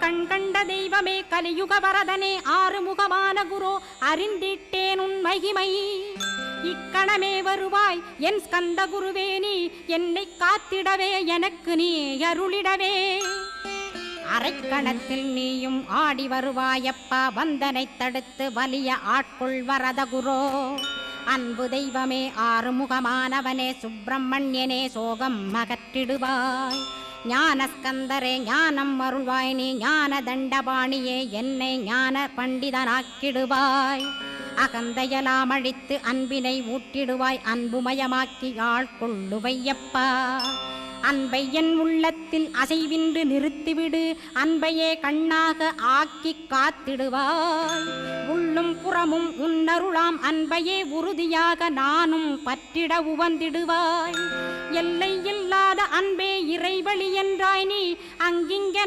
கண் கண்ட தெய்வமே கலியுக வரதனே ஆறுமுகமான குரு அறிந்திட்டேன் உன் மகிமை இக்கணமே வருவாய் என் ஸ்கந்த குருவே நீ என்னை காத்திடவே எனக்கு நீ அருளிடவே அரைக்கணத்தில் நீயும் ஆடி வருவாயப்பா வந்தனை தடுத்து வலிய ஆட்கொள் வரத குரோ அன்பு தெய்வமே ஆறுமுகமானவனே சுப்பிரமணியனே சோகம் அகற்றிடுவாய் ஞானஸ்கந்தரே ஞானம் அருள்வாய் நீ ஞான தண்டபாணியே என்னை ஞான பண்டிதனாக்கிடுவாய் அகந்தையலாம் அழித்து அன்பினை ஊட்டிடுவாய் அன்புமயமாக்கி ஆட்கொள்ளுவையப்பா அன்பை என் உள்ளத்தில் அசைவின்று நிறுத்திவிடு அன்பையே கண்ணாக ஆக்கி காத்திடுவாய் உள்ளும் புறமும் உன்னருளாம் அன்பையே உறுதியாக நானும் பற்றிட உவந்திடுவாய் எல்லை இல்லாத அன்பே இறைவழி என்றாய் நீ அங்கிங்க